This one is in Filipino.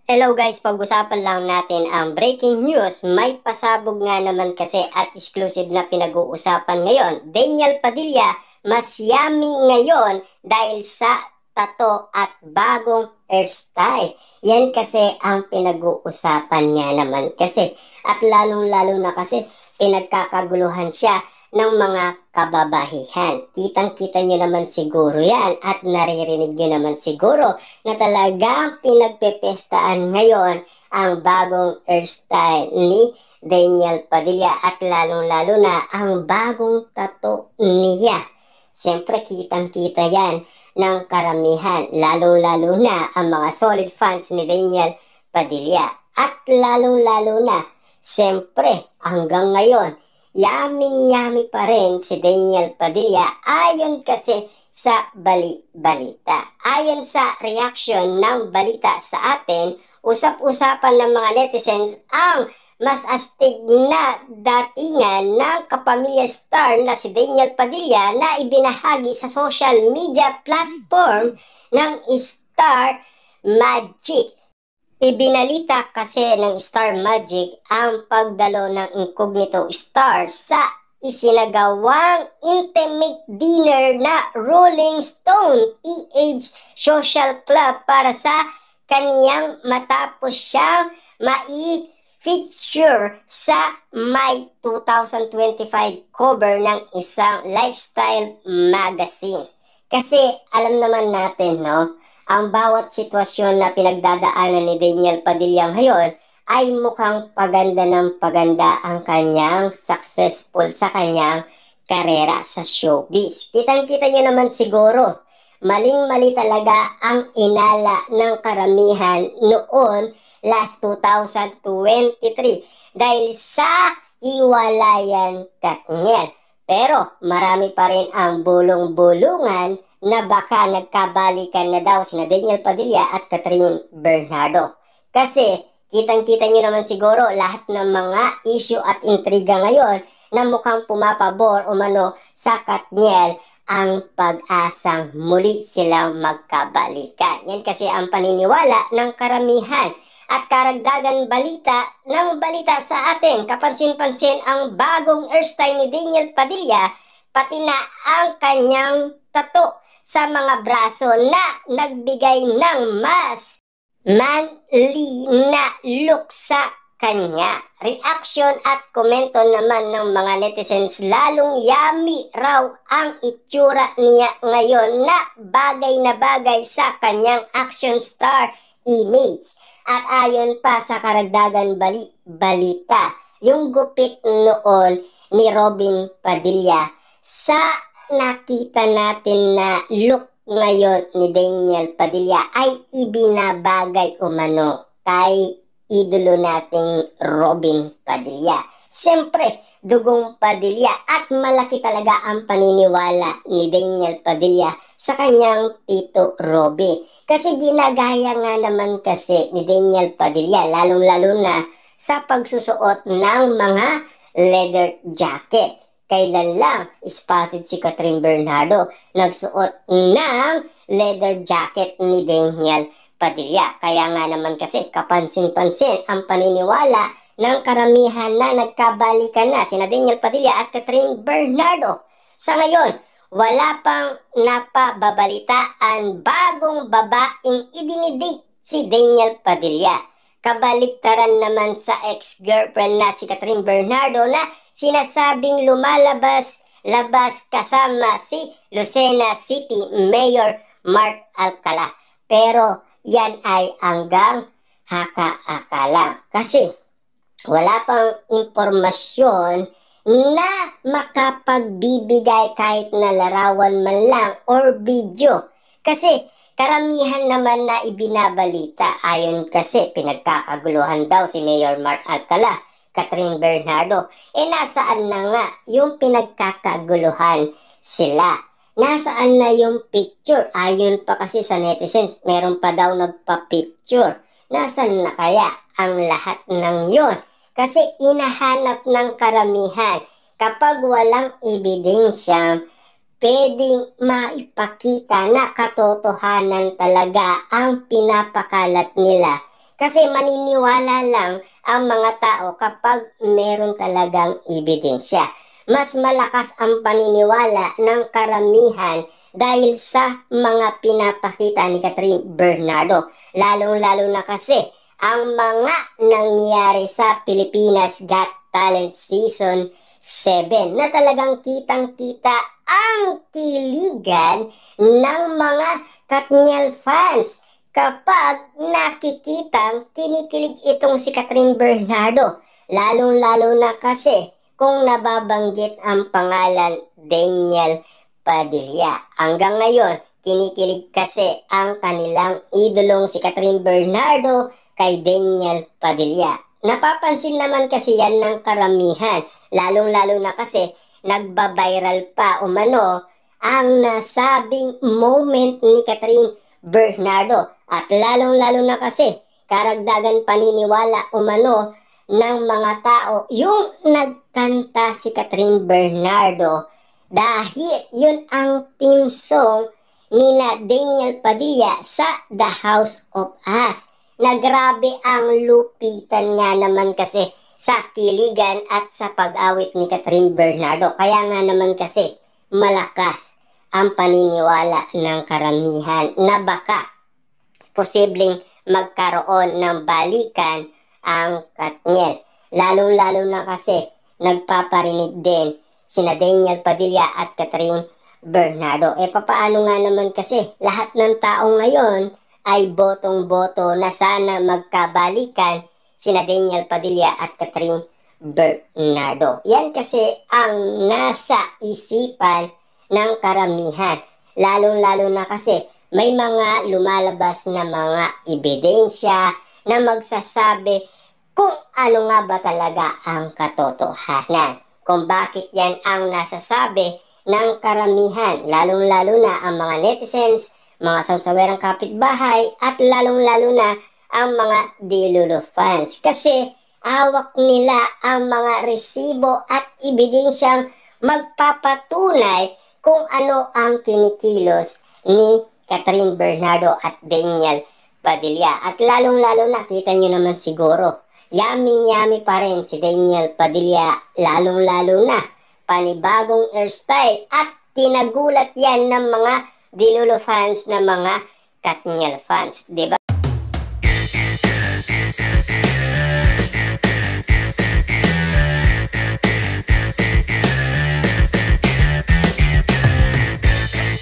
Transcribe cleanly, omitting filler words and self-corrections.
Hello guys, pag-usapan lang natin ang breaking news. May pasabog nga naman kasi at exclusive na pinag-uusapan ngayon. Daniel Padilla, mas yummy ngayon dahil sa tato at bagong hairstyle. Yan kasi ang pinag-uusapan niya naman kasi. At lalong-lalo na kasi pinagkakaguluhan siya ng mga kababahihan. Kitang-kita nyo naman siguro yan at naririnig nyo naman siguro na talagang pinagpepestaan ngayon ang bagong hairstyle ni Daniel Padilla at lalong-lalo na ang bagong tattoo niya. Siyempre, kitang-kita yan ng karamihan, lalong-lalo na ang mga solid fans ni Daniel Padilla. At lalong-lalo na, siyempre, hanggang ngayon, yaming-yami pa rin si Daniel Padilla ayon kasi sa balita. Ayon sa reaction ng balita sa atin, usap-usapan ng mga netizens ang mas astig na datingan ng kapamilya star na si Daniel Padilla na ibinahagi sa social media platform ng Star Magic. Ibinalita kasi ng Star Magic ang pagdalo ng incognito star sa isinagawang intimate dinner na Rolling Stone PH Social Club para sa kaniyang matapos siyang mai-feature sa May 2025 cover ng isang lifestyle magazine. Kasi alam naman natin, no? Ang bawat sitwasyon na pinagdadaanan ni Daniel Padilla ngayon ay mukhang paganda ng paganda ang kanyang successful sa kanyang karera sa showbiz. Kitang-kita nyo naman siguro, maling-mali talaga ang inala ng karamihan noon last 2023 dahil sa hiwalayan niya. Pero marami pa rin ang bulong-bulungan na baka nagkabalikan na daw sina Daniel Padilla at Catherine Bernardo. Kasi kitang-kita nyo naman siguro lahat ng mga issue at intriga ngayon na mukhang pumapabor umano sa Katniel ang pag-asang muli silang magkabalikan. Yan kasi ang paniniwala ng karamihan. At karagdagan balita ng balita sa atin, kapansin-pansin ang bagong hairstyle ni Daniel Padilla, pati na ang kanyang tattoo sa mga braso na nagbigay ng mas manly na look sa kanya. Reaction at komento naman ng mga netizens, lalong yummy raw ang itsura niya ngayon na bagay sa kanyang action star image. At ayon pa sa karagdagan balita, yung gupit noon ni Robin Padilla sa nakita natin na look ngayon ni Daniel Padilla ay ibinabagay umano kay idolo nating Robin Padilla. Siyempre, dugong Padilla at malaki talaga ang paniniwala ni Daniel Padilla sa kanyang tito Robby. Kasi ginagaya nga naman kasi ni Daniel Padilla, lalong-lalo na sa pagsusuot ng mga leather jacket. Kailan lang spotted si Catherine Bernardo nagsuot ng leather jacket ni Daniel Padilla. Kaya nga naman kasi kapansin-pansin ang paniniwala ng karamihan na nagkabalikan na sina Daniel Padilla at Catherine Bernardo. Sa ngayon, wala pang napababalitaan bagong babaeng idinidate si Daniel Padilla. Kabaliktaran naman sa ex-girlfriend na si Catherine Bernardo na sinasabing lumalabas kasama si Lucena City Mayor Mark Alcala. Pero yan ay hanggang haka-akala. Kasi wala pang impormasyon na makapagbibigay kahit na larawan man lang or video. Kasi karamihan naman na ibinabalita ayon kasi pinagkakaguluhan daw si Mayor Mark Alcala, Catherine Bernardo. Nasaan na nga yung pinagkakaguluhan sila? Nasaan na yung picture? Ayon pa kasi sa netizens, meron pa daw nagpa-picture. Nasaan na kaya ang lahat ng yon? Kasi inahanap ng karamihan kapag walang ebidensyang pwedeng maipakita na katotohanan talaga ang pinapakalat nila Kasi maniniwala lang ang mga tao kapag meron talagang ebidensya. Mas malakas ang paniniwala ng karamihan dahil sa mga pinapakita ni Catherine Bernardo. Lalong-lalo na kasi ang mga nangyari sa Pilipinas Got Talent Season 7 na talagang kitang-kita ang kiligan ng mga Katniel fans kapag nakikitang kinikilig itong si Catherine Bernardo. Lalong-lalo na kasi kung nababanggit ang pangalan Daniel Padilla. Hanggang ngayon, kinikilig kasi ang kanilang idolong si Catherine Bernardo kay Daniel Padilla. Napapansin naman kasi yan ng karamihan, lalong-lalo na kasi nagba-viral pa umano ang nasabing moment ni Catherine Bernardo. At lalong-lalo na kasi karagdagan paniniwala umano ng mga tao yung nagkanta si Catherine Bernardo dahil yun ang theme song nila Daniel Padilla sa The House of Us. Na grabe ang lupitan nga naman kasi sa kiligan at sa pag-awit ni Catherine Bernardo. Kaya nga naman kasi malakas ang paniniwala ng karamihan na baka posibleng magkaroon ng balikan ang Katniel. Lalong-lalo na kasi nagpaparinig din sina Daniel Padilla at Catherine Bernardo. Papaano nga naman kasi lahat ng tao ngayon ay botong-boto na sana magkabalikan sina Daniel Padilla at Catherine Bernardo. Yan kasi ang nasa isipan ng karamihan. Lalong-lalo na kasi may mga lumalabas na mga ebidensya na magsasabi kung ano nga ba talaga ang katotohanan. Kung bakit yan ang nasasabi ng karamihan, lalong-lalo na ang mga netizens, mga sawsawerang kapitbahay, at lalong-lalo na ang mga Dilulu fans. Kasi hawak nila ang mga resibo at ebidensyang magpapatunay kung ano ang kinikilos ni Catherine Bernardo at Daniel Padilla. At lalong-lalo na, kita nyo naman siguro, yaming-yami pa rin si Daniel Padilla, lalong-lalo na panibagong hairstyle at kinagulat yan ng mga Dilulu fans na mga Katniel fans, diba?